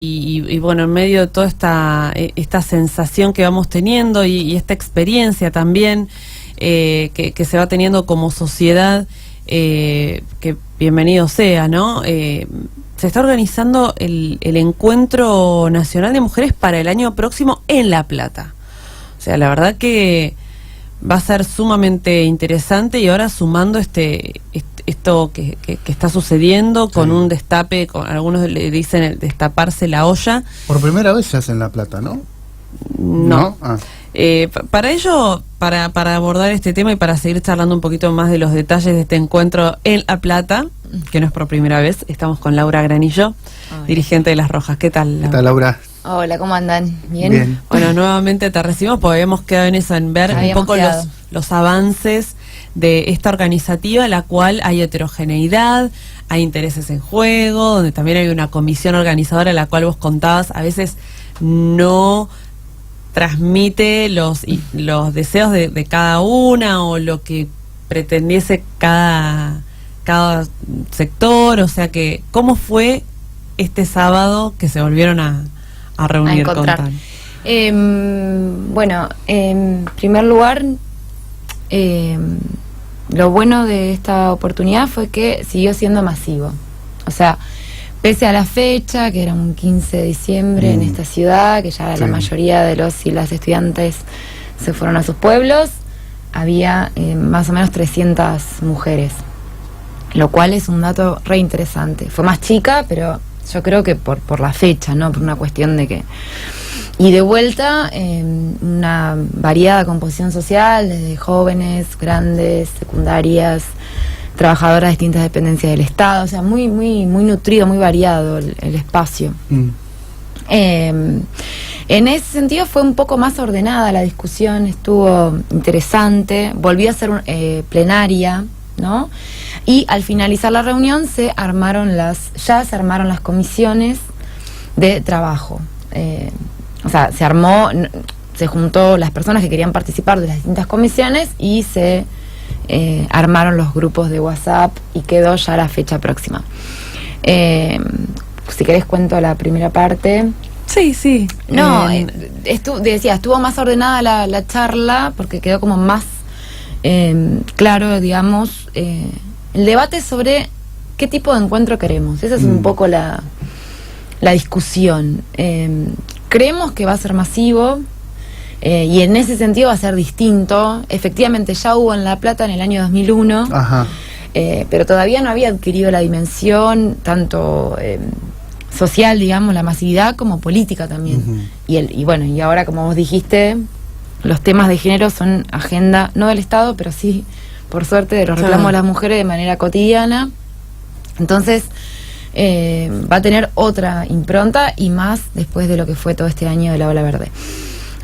Y bueno, en medio de toda esta sensación que vamos teniendo y esta experiencia también que se va teniendo como sociedad, que bienvenido sea, ¿no? Se está organizando el Encuentro Nacional de Mujeres para el año próximo en La Plata. O sea, la verdad que va a ser sumamente interesante, y ahora sumando esto que está sucediendo con un destape, algunos le dicen el destaparse la olla. Por primera vez se hace en La Plata, ¿no? No. Para ello, para abordar este tema y para seguir charlando un poquito más de los detalles de este encuentro en La Plata, que no es por primera vez, estamos con Laura Granillo, dirigente de Las Rojas. ¿Qué tal, Laura? ¿Qué tal, Laura? Hola, ¿cómo andan? ¿Bien? Bien. Bueno, nuevamente te recibimos porque habíamos quedado en eso, en ver un poco los avances de esta organizativa, en la cual hay heterogeneidad, hay intereses en juego, donde también hay una comisión organizadora, la cual vos contabas, a veces no transmite los deseos de cada una o lo que pretendiese cada sector. O sea que, ¿cómo fue este sábado que se volvieron a reunir? A encontrar. Bueno, en primer lugar, lo bueno de esta oportunidad fue que siguió siendo masivo. O sea, pese a la fecha, que era un 15 de diciembre en esta ciudad, que ya la mayoría de los y las estudiantes se fueron a sus pueblos, había más o menos 300 mujeres, lo cual es un dato re interesante. Fue más chica, pero yo creo que por la fecha, ¿no? Por una cuestión de que... Y de vuelta, una variada composición social, desde jóvenes, grandes, secundarias, trabajadoras de distintas dependencias del Estado. O sea, muy nutrido, muy variado el espacio. En ese sentido fue un poco más ordenada la discusión, estuvo interesante, volvió a ser plenaria, ¿no? Y al finalizar la reunión se armaron las comisiones de trabajo. O sea, se juntó las personas que querían participar de las distintas comisiones y se armaron los grupos de WhatsApp y quedó ya la fecha próxima. Si querés cuento la primera parte. Sí. No, estuvo más ordenada la charla porque quedó como más claro, digamos, el debate sobre qué tipo de encuentro queremos. Esa es un poco la discusión. Creemos que va a ser masivo y en ese sentido va a ser distinto. Efectivamente ya hubo en La Plata en el año 2001, pero todavía no había adquirido la dimensión tanto social, digamos, la masividad, como política también. Y bueno, y ahora, como vos dijiste, los temas de género son agenda, no del Estado, pero sí, por suerte, de los reclamos de las mujeres de manera cotidiana. Entonces, va a tener otra impronta y más después de lo que fue todo este año de la Ola Verde.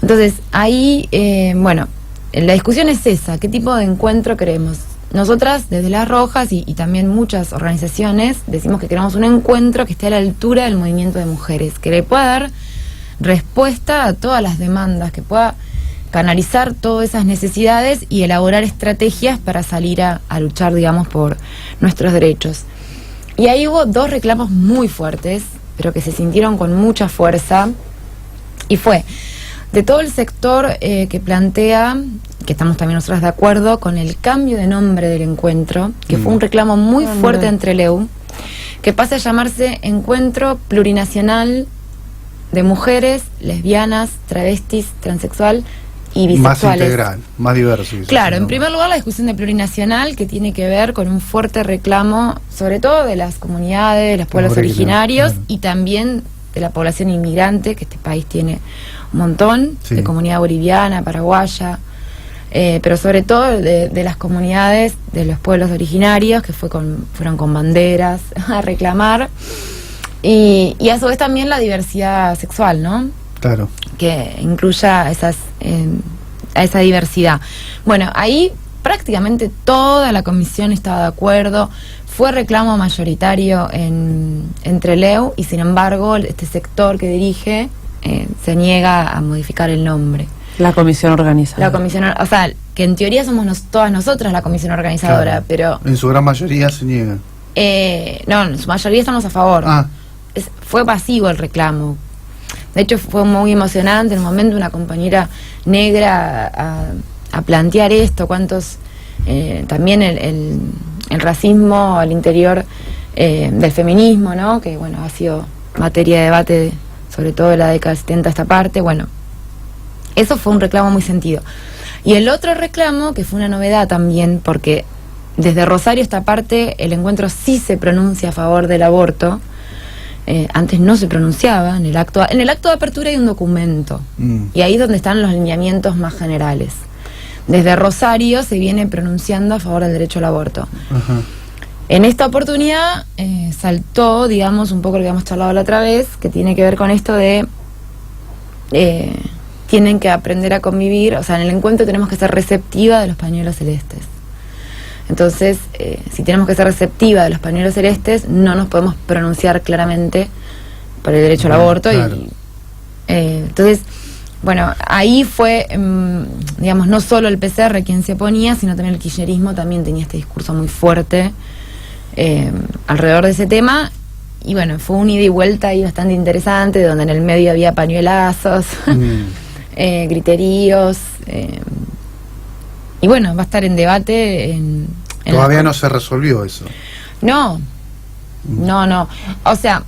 Entonces, ahí, bueno, la discusión es esa, ¿qué tipo de encuentro queremos? Nosotras, desde Las Rojas y también muchas organizaciones, decimos que queremos un encuentro que esté a la altura del movimiento de mujeres, que le pueda dar respuesta a todas las demandas, que pueda canalizar todas esas necesidades y elaborar estrategias para salir a luchar, digamos, por nuestros derechos. Y ahí hubo dos reclamos muy fuertes, pero que se sintieron con mucha fuerza, y fue de todo el sector que plantea, que estamos también nosotras de acuerdo, con el cambio de nombre del encuentro, que fue un reclamo muy fuerte entre LEU, que pase a llamarse Encuentro Plurinacional de Mujeres, Lesbianas, Travestis, Transexual y Bisexuales. Más integral, más diverso. Claro, en primer lugar la discusión de plurinacional, que tiene que ver con un fuerte reclamo, sobre todo de las comunidades, de los pueblos originarios y también de la población inmigrante, que este país tiene un montón, de comunidad boliviana, paraguaya, pero sobre todo de las comunidades de los pueblos originarios, que fueron con banderas a reclamar, y a su vez también la diversidad sexual, ¿no? Claro. Que incluya a esa diversidad. Bueno, ahí prácticamente toda la comisión estaba de acuerdo, fue reclamo mayoritario entre LEU, y sin embargo este sector que dirige se niega a modificar el nombre. La comisión organizadora. La comisión, o sea, que en teoría somos todas nosotras la comisión organizadora, pero... En su gran mayoría se niegan. No, en su mayoría estamos a favor. fue pasivo el reclamo. De hecho, fue muy emocionante en un momento una compañera negra a plantear esto, cuántos, también el racismo al interior del feminismo, ¿no? Que bueno, ha sido materia de debate, sobre todo de la década del 70 esta parte. Bueno, eso fue un reclamo muy sentido. Y el otro reclamo, que fue una novedad también, porque desde Rosario esta parte el encuentro sí se pronuncia a favor del aborto. Antes no se pronunciaba. En el acto de apertura hay un documento, y ahí es donde están los lineamientos más generales. Desde Rosario se viene pronunciando a favor del derecho al aborto. Ajá. En esta oportunidad saltó, digamos, un poco lo que habíamos charlado la otra vez, que tiene que ver con esto de tienen que aprender a convivir. O sea, en el encuentro tenemos que ser receptiva de los pañuelos celestes. Entonces, si tenemos que ser receptiva de los pañuelos celestes, no nos podemos pronunciar claramente por el derecho al aborto. Claro. Entonces, bueno, ahí fue, digamos, no solo el PCR quien se oponía, sino también el kirchnerismo también tenía este discurso muy fuerte alrededor de ese tema. Y bueno, fue un ida y vuelta ahí bastante interesante, donde en el medio había pañuelazos, griteríos. Y bueno, va a estar en debate Todavía no se resolvió eso. No. O sea,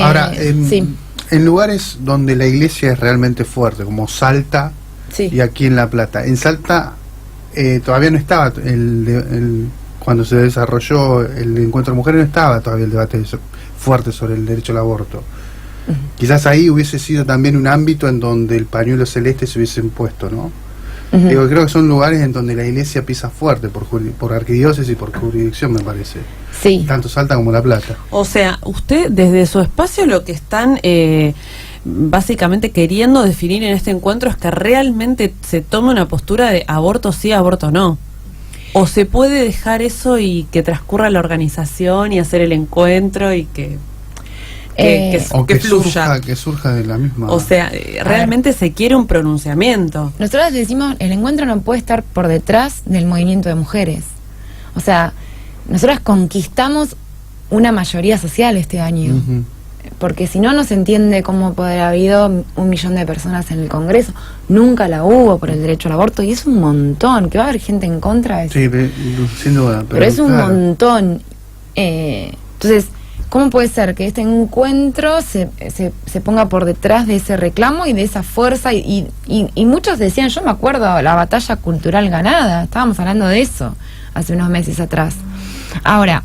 ahora, sí. en lugares donde la iglesia es realmente fuerte, como Salta, Sí. y aquí en La Plata. En Salta todavía no estaba, cuando se desarrolló el encuentro de mujeres, no estaba todavía el debate fuerte sobre el derecho al aborto. Quizás ahí hubiese sido también un ámbito en donde el pañuelo celeste se hubiese impuesto, ¿no? Digo, creo que son lugares en donde la iglesia pisa fuerte por arquidiócesis y por jurisdicción, me parece. Sí. Tanto Salta como La Plata. O sea, usted desde su espacio lo que están básicamente queriendo definir en este encuentro es que realmente se tome una postura de aborto sí, aborto no. ¿O se puede dejar eso y que transcurra la organización y hacer el encuentro y que fluya? Que surja de la misma... O sea, realmente se quiere un pronunciamiento. Nosotros decimos, el encuentro no puede estar por detrás del movimiento de mujeres. O sea, nosotros conquistamos una mayoría social este año. Porque si no, no se entiende cómo puede haber habido 1 millón de personas en el Congreso. Nunca la hubo por el derecho al aborto, y es un montón. ¿Que va a haber gente en contra? Sí, sin duda. Pero es un montón. Entonces, ¿cómo puede ser que este encuentro se ponga por detrás de ese reclamo y de esa fuerza? Y muchos decían, yo me acuerdo, la batalla cultural ganada. Estábamos hablando de eso hace unos meses atrás. Ahora,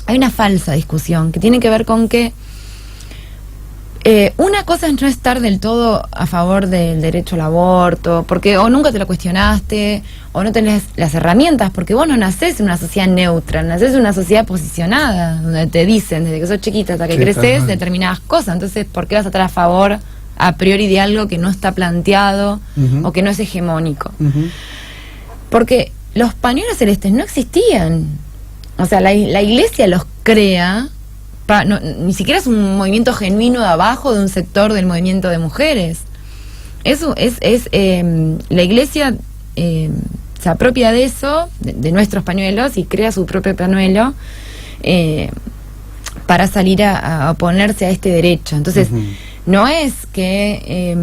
hay una falsa discusión que tiene que ver con que una cosa es no estar del todo a favor del derecho al aborto, porque o nunca te lo cuestionaste, o no tenés las herramientas, porque vos no nacés en una sociedad neutra, nacés en una sociedad posicionada, donde te dicen desde que sos chiquita hasta que creces determinadas cosas. Entonces, ¿por qué vas a estar a favor a priori de algo que no está planteado o que no es hegemónico? Porque los pañuelos celestes no existían. O sea, la iglesia los crea. Ni siquiera es un movimiento genuino de abajo de un sector del movimiento de mujeres. Eso la iglesia se apropia de eso, de nuestros pañuelos, y crea su propio pañuelo para salir a oponerse a este derecho. Entonces, no es que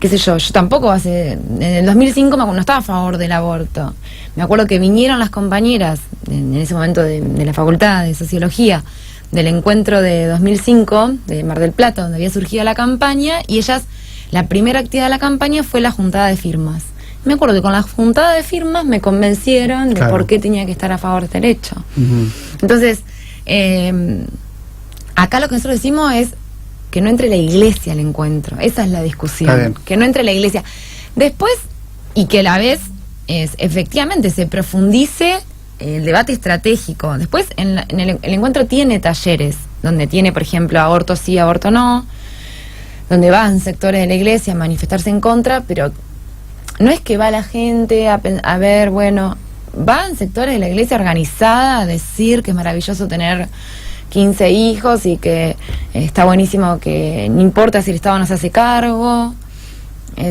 qué sé yo tampoco en el 2005 no estaba a favor del aborto. Me acuerdo que vinieron las compañeras en ese momento de la Facultad de Sociología del encuentro de 2005 de Mar del Plata, donde había surgido la campaña, y ellas, la primera actividad de la campaña fue la juntada de firmas. Me acuerdo que con la juntada de firmas me convencieron de por qué tenía que estar a favor de este derecho. Entonces, acá lo que nosotros decimos es que no entre la iglesia al encuentro. Esa es la discusión. Que no entre la iglesia. Después, y que a la vez efectivamente se profundice el debate estratégico. Después, el encuentro tiene talleres, donde tiene, por ejemplo, aborto sí, aborto no, donde van sectores de la iglesia a manifestarse en contra, pero no es que va la gente a ver, bueno, van sectores de la iglesia organizada a decir que es maravilloso tener 15 hijos y que está buenísimo, que no importa si el Estado no se hace cargo.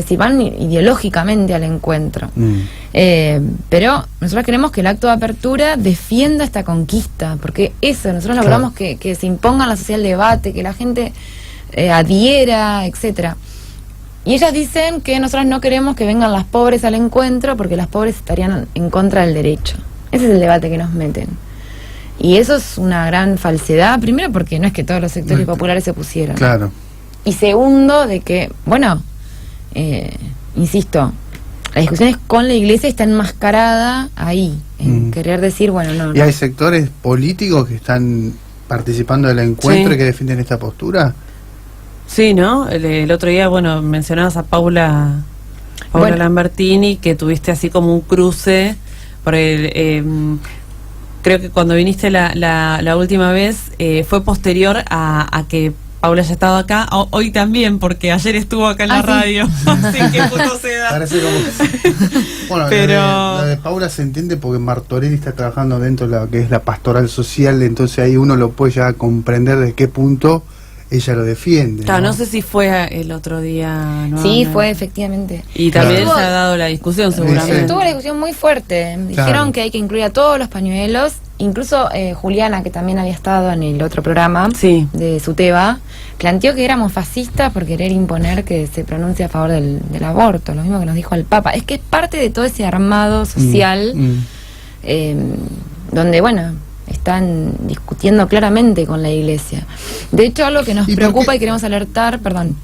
Si van ideológicamente al encuentro. Pero nosotros queremos que el acto de apertura defienda esta conquista, porque eso, nosotros logramos que se imponga en la sociedad el debate, que la gente adhiera, etcétera. Y ellas dicen que nosotros no queremos que vengan las pobres al encuentro porque las pobres estarían en contra del derecho. Ese es el debate que nos meten. Y eso es una gran falsedad, primero porque no es que todos los sectores populares se pusieron. Claro. Y segundo, de que, bueno, insisto, la discusión es con la iglesia, está enmascarada ahí, en querer decir, bueno, no. ¿Y hay sectores políticos que están participando del encuentro y que defienden esta postura? Sí, ¿no? El otro día, bueno, mencionabas a Paula Lambertini, que tuviste así como un cruce por el... creo que cuando viniste la última vez fue posterior a que Paula haya estado acá, hoy también, porque ayer estuvo acá en la radio. Así que justo se da. Parece como... Bueno, pero... la de Paula se entiende porque Martorelli está trabajando dentro de lo que es la pastoral social, entonces ahí uno lo puede ya comprender de qué punto ella lo defiende. Claro, no sé si fue el otro día. ¿No? Sí, fue efectivamente. Y también se ha dado la discusión, seguramente. Estuvo la discusión muy fuerte. Dijeron que hay que incluir a todos los pañuelos, incluso Juliana, que también había estado en el otro programa de Suteba, planteó que éramos fascistas por querer imponer que se pronuncie a favor del aborto, lo mismo que nos dijo el Papa. Es que es parte de todo ese armado social donde, bueno, están discutiendo claramente con la iglesia. De hecho, algo que nos preocupa y queremos alertar, perdón.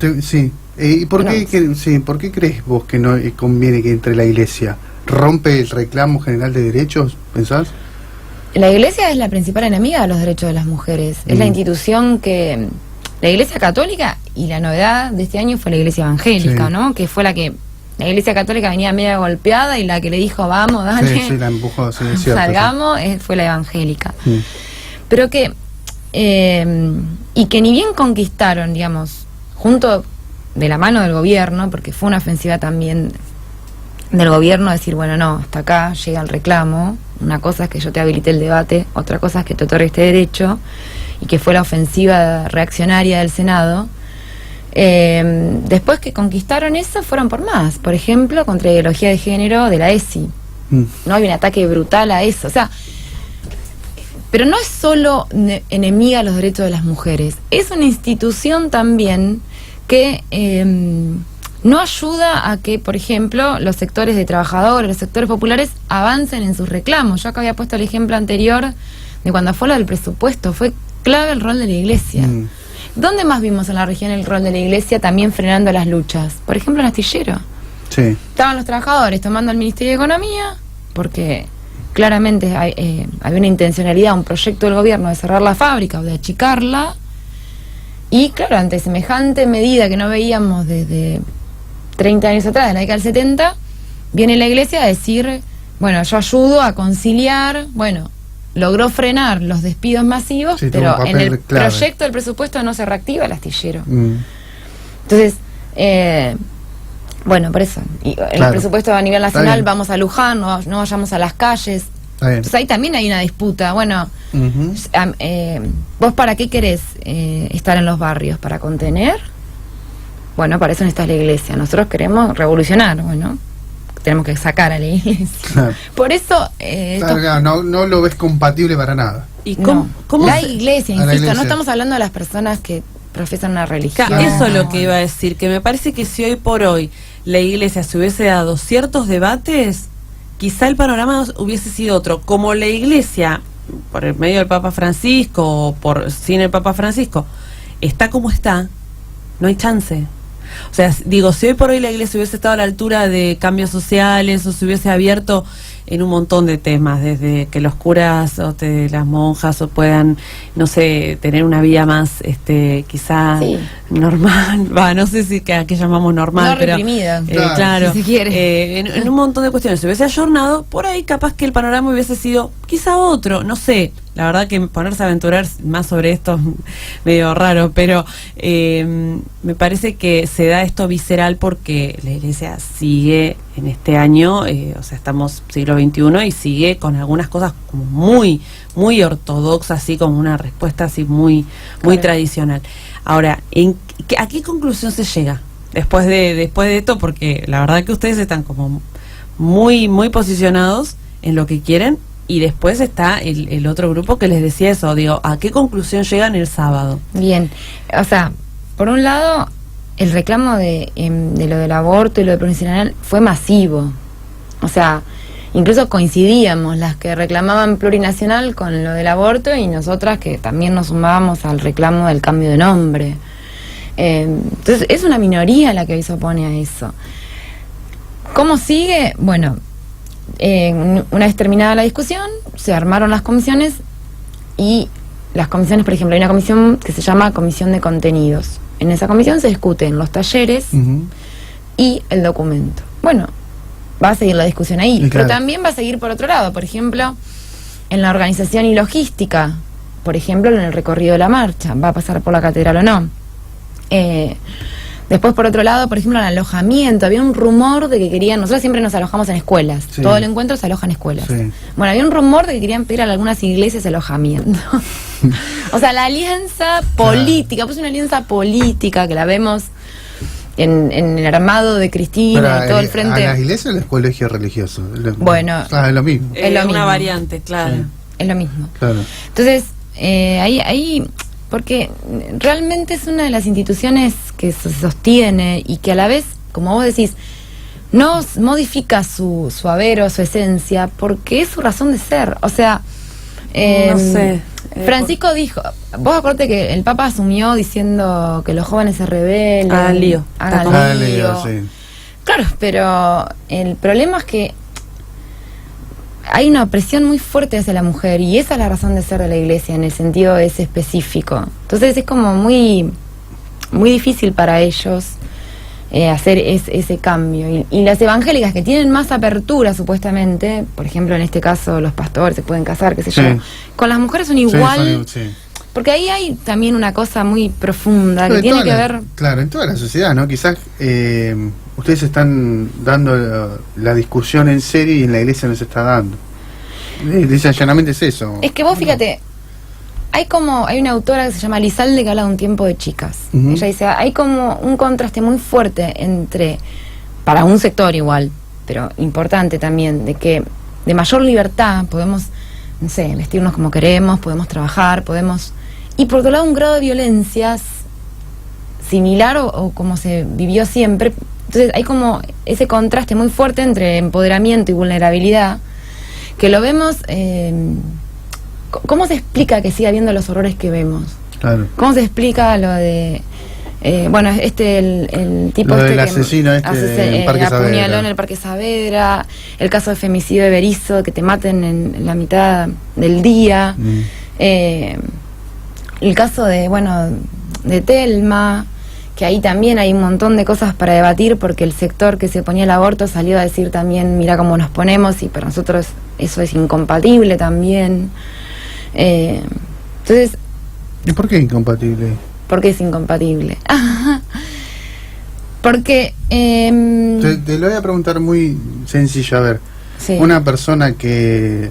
¿Y por qué crees vos que no conviene que entre la iglesia? ¿Rompe el reclamo general de derechos, pensás? La iglesia es la principal enemiga de los derechos de las mujeres. Es la institución que... La iglesia católica, y la novedad de este año fue la iglesia evangélica, ¿no? Que fue la que... La iglesia católica venía media golpeada y la que le dijo, vamos, dale, la empujó, salgamos, fue la evangélica. Pero que... y que ni bien conquistaron, digamos, junto de la mano del gobierno, porque fue una ofensiva también del gobierno, decir, bueno, no, hasta acá llega el reclamo. Una cosa es que yo te habilité el debate, otra cosa es que te otorgue este derecho, y que fue la ofensiva reaccionaria del Senado. Después que conquistaron eso, fueron por más. Por ejemplo, contra ideología de género de la ESI. No hay un ataque brutal a eso. O sea, pero no es solo enemiga de los derechos de las mujeres, es una institución también que no ayuda a que, por ejemplo, los sectores de trabajadores, los sectores populares avancen en sus reclamos. Yo acá había puesto el ejemplo anterior de cuando fue lo del presupuesto. Fue clave el rol de la iglesia. ¿Dónde más vimos en la región el rol de la iglesia también frenando las luchas? Por ejemplo, en Astillero. Estaban los trabajadores tomando el Ministerio de Economía porque claramente había una intencionalidad, un proyecto del gobierno de cerrar la fábrica o de achicarla. Y claro, ante semejante medida que no veíamos desde 30 años atrás, de la década del 70, viene la iglesia a decir, bueno, yo ayudo a conciliar, bueno, logró frenar los despidos masivos, pero en el proyecto del presupuesto no se reactiva el astillero. Entonces, bueno, por eso, y el presupuesto a nivel nacional, vamos a Luján, no vayamos a las calles. Entonces ahí también hay una disputa. Bueno, ¿vos para qué querés estar en los barrios? ¿Para contener? Bueno, para eso necesita la iglesia. Nosotros queremos revolucionar, bueno, tenemos que sacar a la iglesia. Por eso... no lo ves compatible para nada. ¿Y cómo la iglesia, insisto, no estamos hablando de las personas que profesan una religión. Eso es lo que iba a decir, que me parece que si hoy por hoy la iglesia se hubiese dado ciertos debates, quizá el panorama hubiese sido otro. Como la iglesia, por el medio del Papa Francisco o sin el Papa Francisco, está como está, no hay chance. O sea, digo, si hoy por hoy la iglesia hubiese estado a la altura de cambios sociales o se hubiese abierto en un montón de temas, desde que los curas o las monjas o puedan, no sé, tener una vida más, quizá normal, no sé si que llamamos normal, no reprimida, claro, si se quiere. En un montón de cuestiones se hubiese ayornado, por ahí capaz que el panorama hubiese sido quizá otro, no sé. La verdad que ponerse a aventurar más sobre esto es medio raro, pero me parece que se da esto visceral porque la iglesia sigue en este año, o sea, estamos siglo XXI y sigue con algunas cosas como muy, muy ortodoxas, así como una respuesta así muy, muy tradicional. Ahora, ¿a qué conclusión se llega después de esto? Porque la verdad que ustedes están como muy, muy posicionados en lo que quieren, y después está el otro grupo que les decía eso, digo, ¿a qué conclusión llegan el sábado? Bien, o sea, por un lado, el reclamo de lo del aborto y lo del plurinacional fue masivo. O sea, incluso coincidíamos las que reclamaban plurinacional con lo del aborto y nosotras que también nos sumábamos al reclamo del cambio de nombre. Entonces, es una minoría la que hoy se opone a eso. ¿Cómo sigue? Bueno, una vez terminada la discusión, se armaron las comisiones, y las comisiones, por ejemplo, hay una comisión que se llama Comisión de Contenidos. En esa comisión se discuten los talleres y el documento. Bueno, va a seguir la discusión ahí, pero también va a seguir por otro lado, por ejemplo, en la organización y logística, por ejemplo, en el recorrido de la marcha, va a pasar por la catedral o no. Después, por otro lado, por ejemplo, en el alojamiento, había un rumor de que querían, nosotros siempre nos alojamos en escuelas, todo el encuentro se aloja en escuelas. Bueno, había un rumor de que querían pedir a algunas iglesias alojamiento. O sea, la alianza política, pues una alianza política que la vemos en el armado de Cristina y todo el frente. ¿A las iglesias o los colegios religiosos? Bueno, es lo mismo. Es lo mismo. Una variante, claro. Es lo mismo. Claro. Entonces, ahí porque realmente es una de las instituciones que se sostiene y que a la vez, como vos decís, no modifica su haber o su esencia, porque es su razón de ser. O sea, no sé. Francisco dijo, vos acordate que el Papa asumió diciendo que los jóvenes se rebelen, hagan lío. Sí. Claro, pero el problema es que hay una opresión muy fuerte hacia la mujer, y esa es la razón de ser de la iglesia en el sentido ese específico. Entonces es como muy muy difícil para ellos hacer ese cambio. Y las evangélicas que tienen más apertura supuestamente, por ejemplo en este caso los pastores se pueden casar, qué sé yo, con las mujeres son igual, porque ahí hay también una cosa muy profunda que tiene que ver... Claro, en toda la sociedad, ¿no? Quizás ustedes están dando la discusión en serio y en la iglesia no se está dando. Dice llanamente es eso. Es que vos fíjate, hay una autora que se llama Lizalde que habla de un tiempo de chicas. Ella dice, hay como un contraste muy fuerte entre, para un sector igual, pero importante también, de que de mayor libertad podemos, no sé, vestirnos como queremos, podemos trabajar, podemos... Y por otro lado un grado de violencias similar o como se vivió siempre. Entonces hay como ese contraste muy fuerte entre empoderamiento y vulnerabilidad, que lo vemos... ¿Cómo se explica que siga habiendo los horrores que vemos? Claro. ¿Cómo se explica lo de... bueno, el tipo lo del asesino en Parque apuñaló en el Parque Saavedra, el caso de femicidio de Berizo, que te maten en la mitad del día, el caso de Telma, que ahí también hay un montón de cosas para debatir, porque el sector que se ponía el aborto salió a decir también, mira cómo nos ponemos, y para nosotros eso es incompatible también. Entonces... ¿Y por qué incompatible? ¿Por qué es incompatible? Porque... Te lo voy a preguntar muy sencillo, a ver. Sí. Una persona que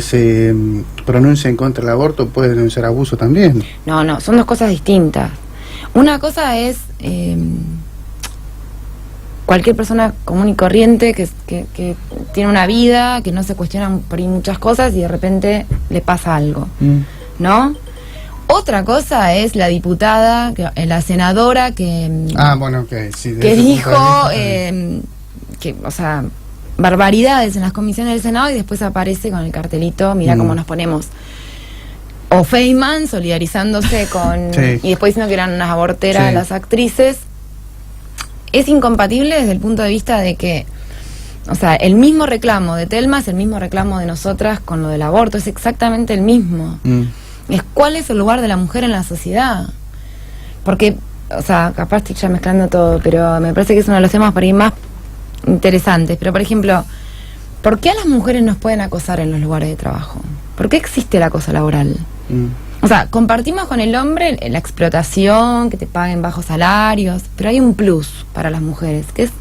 se pronuncia en contra del aborto puede denunciar abuso también. No, son dos cosas distintas. Una cosa es cualquier persona común y corriente que tiene una vida, que no se cuestionan por ahí muchas cosas y de repente le pasa algo, ¿no? Otra cosa es la diputada, la senadora que... sí, que dijo que, o sea, barbaridades en las comisiones del Senado y después aparece con el cartelito, mira cómo nos ponemos. O Feynman solidarizándose con... Sí. Y después diciendo que eran unas aborteras las actrices. Es incompatible desde el punto de vista de que, o sea, el mismo reclamo de Telma es el mismo reclamo de nosotras con lo del aborto, es exactamente el mismo. Es cuál es el lugar de la mujer en la sociedad. Porque, o sea, capaz estoy ya mezclando todo, pero me parece que es uno de los temas por ahí más interesantes. Pero, por ejemplo, ¿por qué a las mujeres nos pueden acosar en los lugares de trabajo? ¿Por qué existe el acoso laboral? O sea, compartimos con el hombre la explotación, que te paguen bajos salarios, pero hay un plus para las mujeres, que es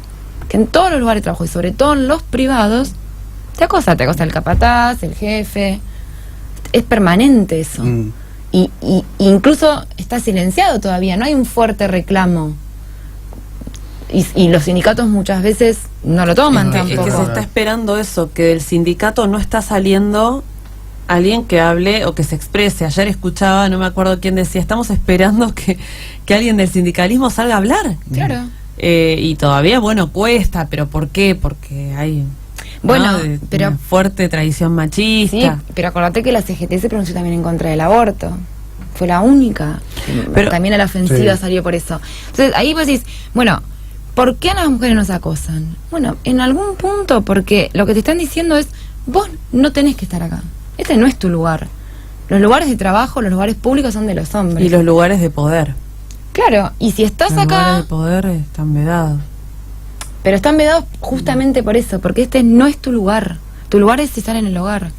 que en todos los lugares de trabajo y sobre todo en los privados, te acosa el capataz, el jefe, es permanente eso. Y incluso está silenciado todavía, no hay un fuerte reclamo. Y los sindicatos muchas veces no lo toman Es Es tampoco. que se está esperando eso, que del sindicato no está saliendo alguien que hable o que se exprese. Ayer escuchaba, no me acuerdo quién decía, estamos esperando que alguien del sindicalismo salga a hablar. Claro. Y todavía, bueno, cuesta, pero ¿por qué? Porque hay Bueno, pero una fuerte tradición machista. sí, pero acordate que la CGT se pronunció también en contra del aborto. Fue la única. Pero- también a la ofensiva Sí. salió por eso. Entonces ahí vos decís, bueno, ¿por qué a las mujeres nos acosan? Bueno, en algún punto, porque lo que te están diciendo es, vos no tenés que estar acá. Este no es tu lugar. Los lugares de trabajo, los lugares públicos son de los hombres. Y los lugares de poder. Claro, y si estás Los lugares acá, de poder están vedados. pero están vedados justamente por eso, porque este no es tu lugar. Tu lugar es estar en el hogar,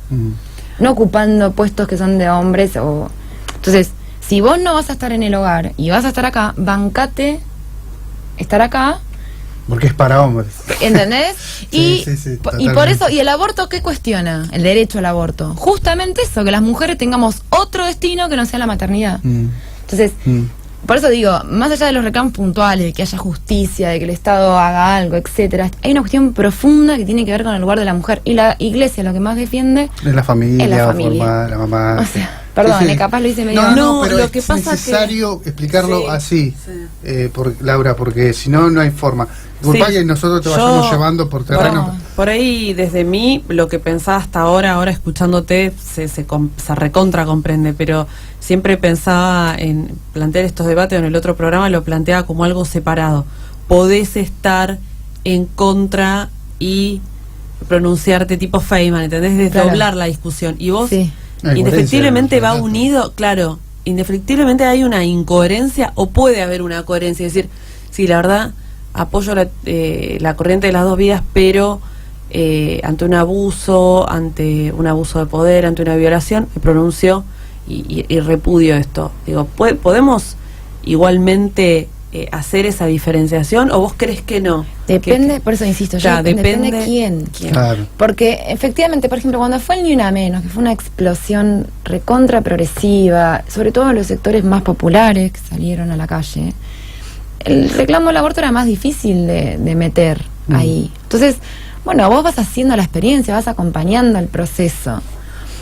no ocupando puestos que son de hombres o... Entonces, si vos no vas a estar en el hogar y vas a estar acá, bancate estar acá, Porque es para hombres. ¿entendés? Sí, y, sí, sí, y por totalmente. eso, ¿y el aborto qué cuestiona? El derecho al aborto. Justamente eso, que las mujeres tengamos otro destino que no sea la maternidad. Entonces, por eso digo, más allá de los reclamos puntuales, de que haya justicia, de que el Estado haga algo, etcétera, hay una cuestión profunda que tiene que ver con el lugar de la mujer. Y la Iglesia lo que más defiende Es la familia, es la familia. formada, la mamá. O sea, perdón, capaz lo hice medio... No, pero lo que es pasa necesario explicarlo Sí, así, sí. Laura, porque si no, no hay forma. Disculpa Sí. que nosotros te Yo- vayamos llevando por terreno. Por ahí, desde mí, lo que pensaba hasta ahora escuchándote, se recontra comprende, pero siempre pensaba en plantear estos debates, en el otro programa lo planteaba como algo separado. Podés estar en contra y pronunciarte tipo Feynman, ¿entendés? Desdoblar Claro. la discusión. Y vos, Sí. Hay indefectiblemente coherencia, va ¿no? unido, claro, indefectiblemente hay una incoherencia o puede haber una coherencia, es decir, sí, la verdad apoyo la corriente de las dos vías, pero ante un abuso de poder, ante una violación, me pronuncio y repudio esto. Digo, ¿podemos igualmente hacer esa diferenciación o vos crees que no? Depende, por eso insisto, Ya, depende depende quién. Claro. Porque efectivamente, por ejemplo, cuando fue el Ni Una Menos, que fue una explosión recontra progresiva, sobre todo en los sectores más populares que salieron a la calle, el reclamo del aborto era más difícil de meter ahí. Entonces, bueno, vos vas haciendo la experiencia, vas acompañando el proceso,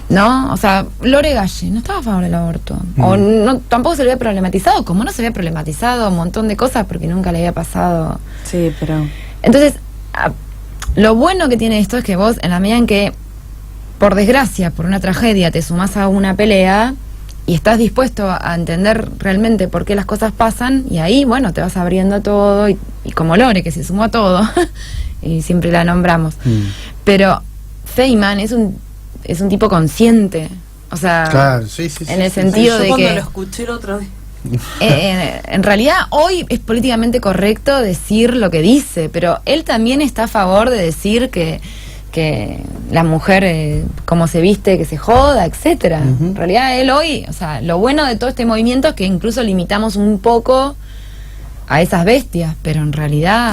¿no? O sea, Lore Galle no estaba a favor del aborto. O no, tampoco se le había problematizado, como no se había problematizado un montón de cosas porque nunca le había pasado. Sí, pero... Entonces, lo bueno que tiene esto es que vos, en la medida en que, por desgracia, por una tragedia, te sumás a una pelea y estás dispuesto a entender realmente por qué las cosas pasan, y ahí, bueno, te vas abriendo todo, y como Lore, que se sumó a todo, y siempre la nombramos. Pero Feynman es un tipo consciente, o sea, Claro, sí, sí. en el sí, sentido Yo de cuando que... lo escuché el otro día... en realidad hoy es políticamente correcto decir lo que dice, pero él también está a favor de decir que la mujer como se viste, que se joda, etcétera. En realidad él hoy, o sea, lo bueno de todo este movimiento es que incluso limitamos un poco a esas bestias, pero en realidad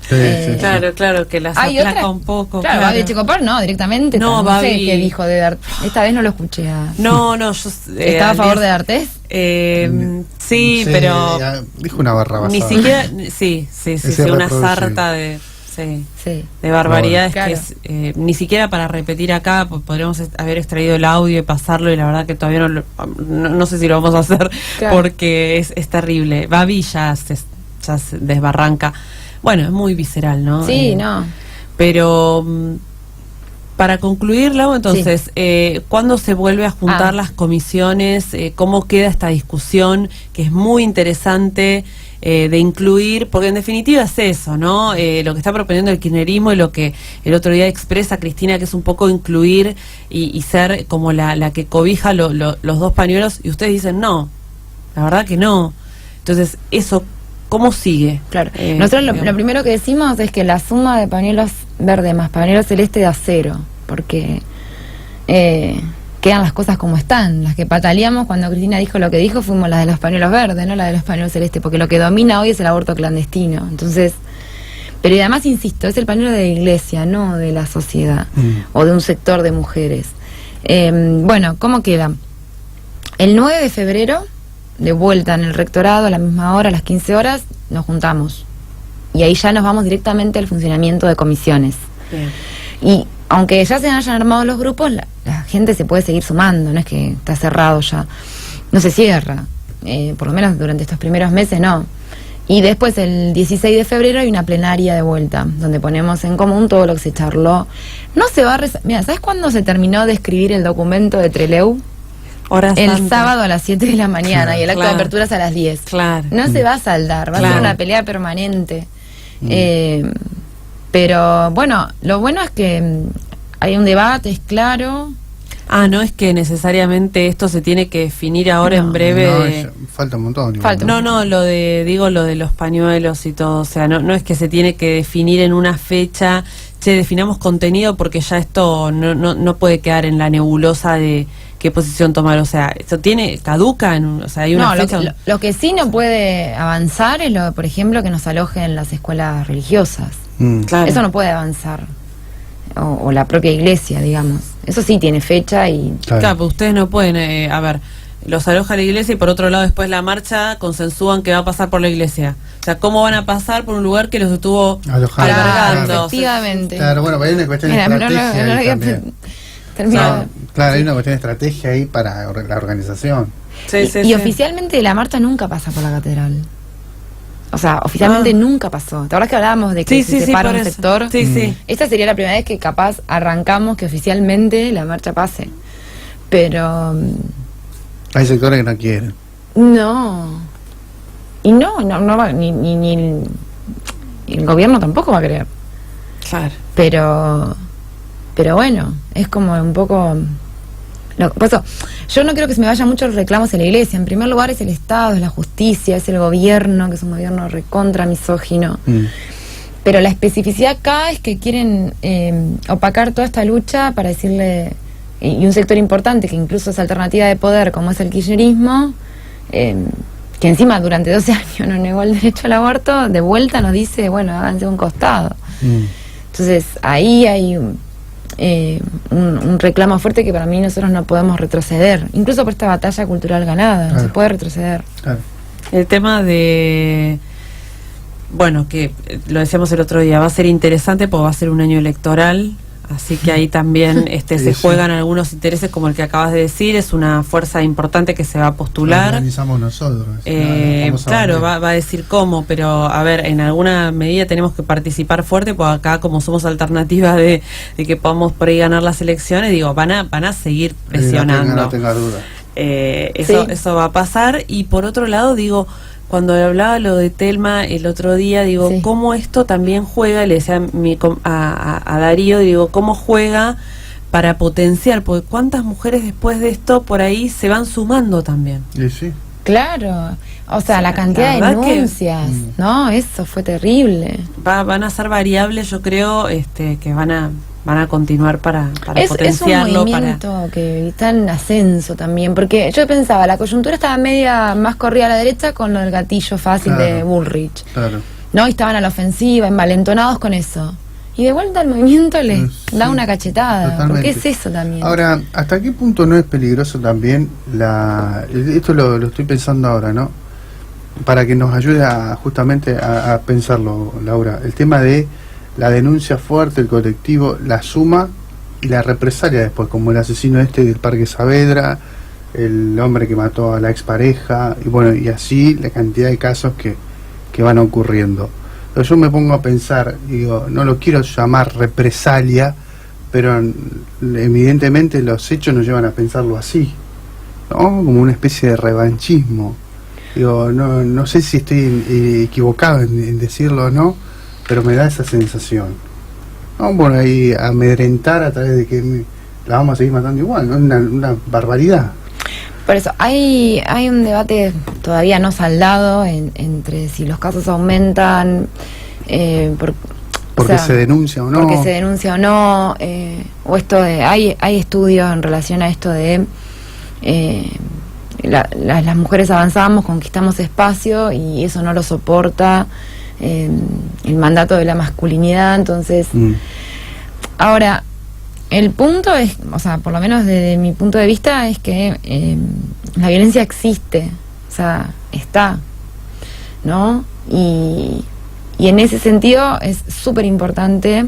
Sí, sí, sí. Claro, que las hay aplaca otra, un poco. claro, Babi Checopar no, directamente No, no sé Babi- qué dijo de D'Artés. Esta vez no lo escuché a... No, yo... ¿Estaba a al favor día- de D'Artés? Sí, pero... Dijo una barra Ni basada. siquiera... Sí, Ese una reproducible. sarta de... Sí, Sí. de barbaridades Claro. que es, ni siquiera para repetir acá, podríamos haber extraído el audio y pasarlo, y la verdad que todavía no sé si lo vamos a hacer, Claro. porque es terrible. Babi ya se desbarranca. Bueno, es muy visceral, ¿no? Sí, no. Pero para concluir, Lau, entonces, ¿cuándo se vuelve a juntar las comisiones? ¿Cómo queda esta discusión? Que es muy interesante de incluir, porque en definitiva es eso, ¿no? Lo que está proponiendo el kirchnerismo y lo que el otro día expresa Cristina, que es un poco incluir y ser como la que cobija los dos pañuelos, y ustedes dicen no, la verdad que no. Entonces, eso, ¿cómo sigue? Claro. Nosotros lo digamos. primero que decimos es que la suma de pañuelos verde más pañuelos celeste da cero, porque quedan las cosas como están. Las que pataleamos cuando Cristina dijo lo que dijo fuimos las de los pañuelos verdes, no las de los pañuelos celeste, porque lo que domina hoy es el aborto clandestino. Entonces, pero y además, insisto, es el pañuelo de la Iglesia, no de la sociedad o de un sector de mujeres. Bueno, ¿cómo queda? El 9 de febrero, de vuelta en el rectorado, a la misma hora, a las 15 horas, nos juntamos. y ahí ya nos vamos directamente al funcionamiento de comisiones. Bien. Y aunque ya se hayan armado los grupos, la gente se puede seguir sumando, no es que está cerrado ya, no se cierra, por lo menos durante estos primeros meses no. Y después el 16 de febrero hay una plenaria de vuelta, donde ponemos en común todo lo que se charló. No se va a... Mira, ¿sabes cuándo se terminó de escribir el documento de Trelew? Hora El santa. sábado a las 7 de la mañana, Claro. y el acto Claro. de apertura es a las 10. Claro. No se va a saldar, va a Claro. ser una pelea permanente. Pero bueno, lo bueno es que hay un debate, es claro. Ah, no es que necesariamente esto se tiene que definir ahora en breve. No, falta un montón. igual, Falta un No, no, lo de los pañuelos y todo, o sea, no es que se tiene que definir en una fecha, definamos contenido porque ya esto no puede quedar en la nebulosa de qué posición tomar, o sea, esto caduca, o sea, hay una No, fecha. lo que sí no puede avanzar es por ejemplo, que nos alojen las escuelas religiosas. Claro. Eso no puede avanzar. O la propia iglesia, digamos. Eso sí tiene fecha y... Claro, pues ustedes no pueden, a ver, los aloja la iglesia y por otro lado después la marcha consensúan que va a pasar por la iglesia. O sea, ¿cómo van a pasar por un lugar que los estuvo Alojando. albergando? Claro, efectivamente. Claro, bueno, hay una cuestión de Mira, estrategia no ahí había también. terminado. No, claro, hay una cuestión de estrategia ahí para la organización. Sí, sí, Y sí. oficialmente la marcha nunca pasa por la catedral. O sea, oficialmente nunca pasó. ¿Te acuerdas que hablábamos de que Sí, se sí, sí, separa por un eso. sector? Sí, sí. Esta sería la primera vez que capaz arrancamos que oficialmente la marcha pase. Pero Hay sectores que no quieren. no. Y no va, ni el gobierno tampoco va a querer. Claro. Pero bueno, es como un poco... Por eso, yo no creo que se me vayan mucho los reclamos en la iglesia. En primer lugar es el Estado, es la justicia, es el gobierno, que es un gobierno recontra misógino. Pero la especificidad acá es que quieren opacar toda esta lucha para decirle, y un sector importante que incluso es alternativa de poder, como es el kirchnerismo, que encima durante 12 años no negó el derecho al aborto, de vuelta nos dice, bueno, háganse un costado. Entonces ahí hay un reclamo fuerte que para mí nosotros no podemos retroceder, incluso por esta batalla cultural ganada, no Claro. se puede retroceder. Claro. El tema de, bueno, que lo decíamos el otro día, va a ser interesante porque va a ser un año electoral, así que ahí también Sí, se sí. juegan algunos intereses como el que acabas de decir, es una fuerza importante que se va a Lo postular. organizamos nosotros. Vamos a Claro, ver. va a decir cómo, pero a ver, en alguna medida tenemos que participar fuerte, porque acá como somos alternativas de que podamos por ahí ganar las elecciones, digo, van a seguir presionando. No tenga duda. Eso va a pasar. Y por otro lado, digo, cuando hablaba lo de Telma el otro día, digo, Sí. cómo esto también juega, le decía a Darío, digo, cómo juega para potenciar, porque cuántas mujeres después de esto por ahí se van sumando también. Y sí. Claro, o sea, la la cantidad de verdad que- denuncias, ¿no? Eso fue terrible. Van a ser variables, yo creo, que van a continuar para Es un potenciarlo, movimiento que está en ascenso también, porque yo pensaba, la coyuntura estaba media más corrida a la derecha con lo del gatillo fácil Claro. de Bullrich, Claro. ¿no? Y estaban a la ofensiva, envalentonados con eso. Y de vuelta el movimiento les Sí, da una cachetada, totalmente. porque es eso también. Ahora, ¿hasta qué punto no es peligroso también esto lo estoy pensando ahora, ¿no? Para que nos ayude justamente a pensarlo, Laura, el tema de la denuncia fuerte, el colectivo, la suma y la represalia después, como el asesino del Parque Saavedra, el hombre que mató a la expareja, y bueno, y así la cantidad de casos que van ocurriendo. Pero yo me pongo a pensar, digo, no lo quiero llamar represalia, pero evidentemente los hechos nos llevan a pensarlo así, ¿no? Como una especie de revanchismo. Digo, no sé si estoy equivocado en decirlo o no, pero me da esa sensación. Vamos por ahí a amedrentar a través de que la vamos a seguir matando igual, ¿no? Una barbaridad. Por eso, hay un debate todavía no saldado entre si los casos aumentan, Porque se denuncia o no. Porque se denuncia o no, o esto de, hay estudios en relación a esto de las mujeres avanzamos, conquistamos espacio y eso no lo soporta el mandato de la masculinidad, entonces ahora el punto es, o sea, por lo menos desde mi punto de vista es que la violencia existe, o sea, está, ¿no? Y Y en ese sentido es súper importante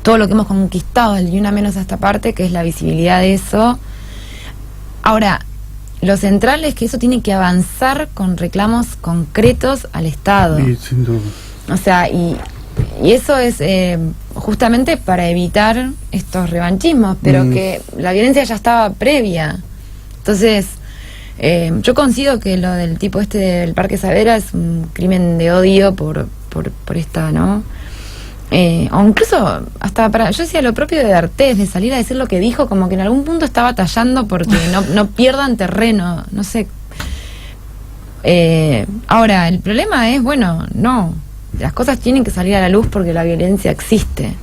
todo lo que hemos conquistado del Ni Una Menos a esta parte, que es la visibilidad de eso. Ahora, lo central es que eso tiene que avanzar con reclamos concretos al Estado. Sí, sin duda. O sea, y eso es justamente para evitar estos revanchismos, pero que la violencia ya estaba previa. Entonces, yo coincido que lo del tipo del Parque Saavedra es un crimen de odio por esta, ¿no? O incluso hasta yo decía lo propio de D'Artés, de salir a decir lo que dijo, como que en algún punto estaba tallando porque no pierdan terreno, no sé. Ahora, el problema es, bueno, no, las cosas tienen que salir a la luz porque la violencia existe.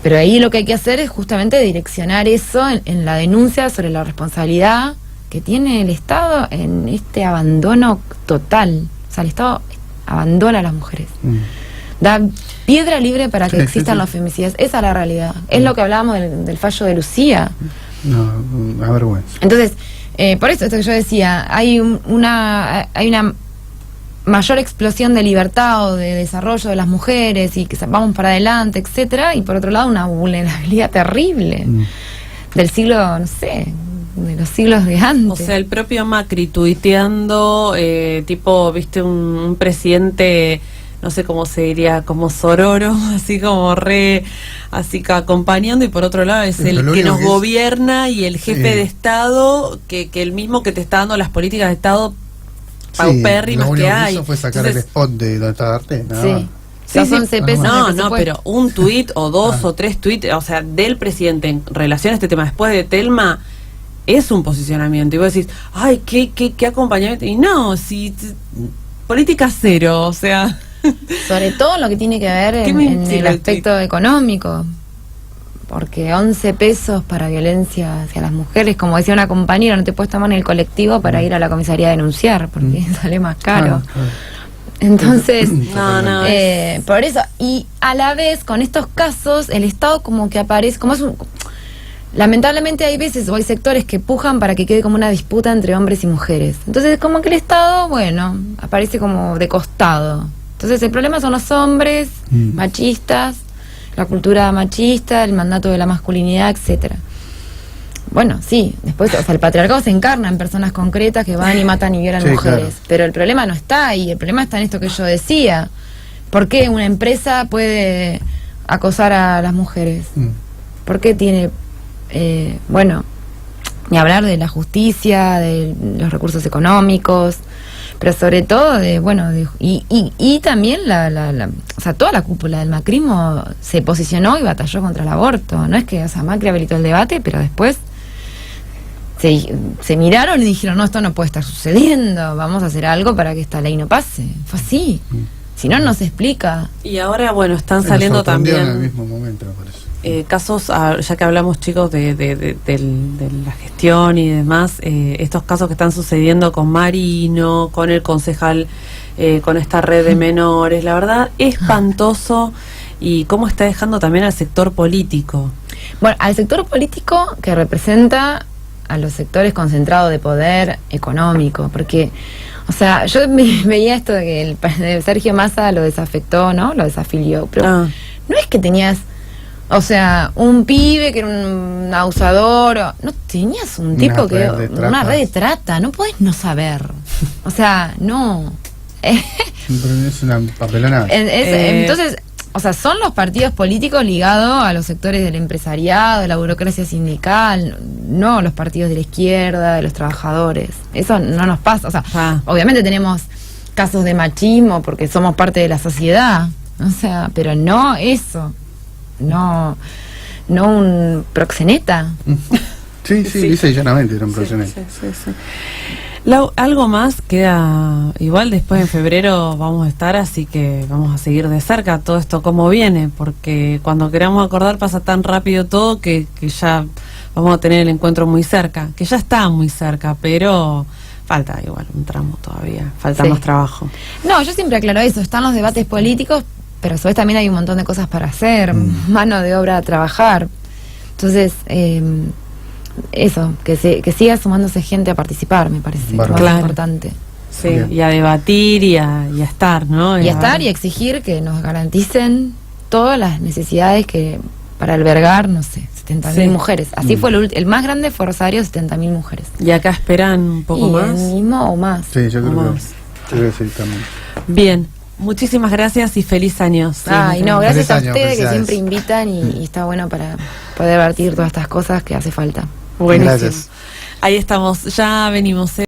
Pero ahí lo que hay que hacer es justamente direccionar eso en la denuncia sobre la responsabilidad que tiene el Estado en este abandono total. O sea, el Estado abandona a las mujeres. Da piedra libre para que existan los femicidios. Esa es la realidad. Es lo que hablábamos del fallo de Lucía. No, una vergüenza. Entonces, por eso esto que yo decía, hay una mayor explosión de libertad o de desarrollo de las mujeres y que vamos para adelante, etcétera, y por otro lado una vulnerabilidad terrible del siglo, no sé, de los siglos de antes. O sea, el propio Macri tuiteando, tipo, viste, un presidente, no sé cómo se diría, como sororo, así como así que acompañando, y por otro lado es el que nos gobierna y el jefe de Estado, que el mismo que te está dando las políticas de Estado paupérrimas que hay. Eso fue sacar el spot de donde está D'Artés, ¿no? Sí. Los 11 pesos. No, pero un tuit o dos o tres tuits, o sea, del presidente en relación a este tema después de Telma, es un posicionamiento. Y vos decís, ay, qué acompañamiento. Y no, si política cero, o sea. Sobre todo lo que tiene que ver en el aspecto económico. Porque 11 pesos para violencia hacia las mujeres, como decía una compañera, no te puedes tomar en el colectivo para ir a la comisaría a denunciar, porque sale más caro. Entonces, por eso, y a la vez, con estos casos, el Estado como que aparece, lamentablemente hay veces o hay sectores que pujan para que quede como una disputa entre hombres y mujeres. Entonces, como que el Estado, bueno, aparece como de costado. Entonces, el problema son los hombres machistas, la cultura machista, el mandato de la masculinidad, etcétera. Bueno, sí, después, o sea, el patriarcado se encarna en personas concretas que van y matan y violan mujeres, claro. Pero el problema no está ahí, el problema está en esto que yo decía. ¿Por qué una empresa puede acosar a las mujeres? ¿Por qué tiene, bueno, ni hablar de la justicia, de los recursos económicos, pero sobre todo y también o sea, toda la cúpula del macrismo se posicionó y batalló contra el aborto. No es que, o sea, Macri habilitó el debate, pero después se miraron y dijeron, no, esto no puede estar sucediendo, vamos a hacer algo para que esta ley no pase. Fue así. Si no, no se explica. Y ahora, bueno, están saliendo también en el mismo momento, me parece. Casos, ya que hablamos, chicos, de la gestión y demás, estos casos que están sucediendo con Marino, con el concejal, con esta red de menores, la verdad, espantoso, y cómo está dejando también al sector político. Bueno, al sector político que representa a los sectores concentrados de poder económico, porque, o sea, yo veía esto de que de Sergio Massa lo desafectó, ¿no? Lo desafilió, pero no es que tenías, o sea, un pibe que era un abusador, no tenías un tipo una red de trata, no podés no saber, o sea, no. Es una papelona. Entonces, o sea, son los partidos políticos ligados a los sectores del empresariado, de la burocracia sindical, no los partidos de la izquierda, de los trabajadores. Eso no nos pasa. O sea, obviamente tenemos casos de machismo porque somos parte de la sociedad, o sea, pero no eso. No un proxeneta. Sí, lisa y llanamente era un proxeneta. Sí. Algo más queda, igual después en febrero vamos a estar, así que vamos a seguir de cerca todo esto cómo viene, porque cuando queramos acordar pasa tan rápido todo que ya vamos a tener el encuentro muy cerca, que ya está muy cerca, pero falta igual un tramo todavía, falta más trabajo. No, yo siempre aclaro eso, están los debates políticos, pero a su vez también hay un montón de cosas para hacer, mano de obra a trabajar. Entonces, eso, que siga sumándose gente a participar, me parece, lo más importante. Sí, Bien. y a debatir y a estar, ¿no? Y a estar y exigir que nos garanticen todas las necesidades que para albergar, no sé, 70.000 Sí. mujeres. Así fue el más grande fue Rosario, 70.000 mujeres. Y acá esperan un poco y más. el mismo o más. Sí, yo creo Más. que debe ser también. Bien, muchísimas gracias y feliz año. Sí, Ay, no, gracias a Feliz año, ustedes que felicidades. siempre invitan y está bueno para poder debatir todas estas cosas que hace falta. Buenísimo. Gracias. Ahí estamos, ya venimos.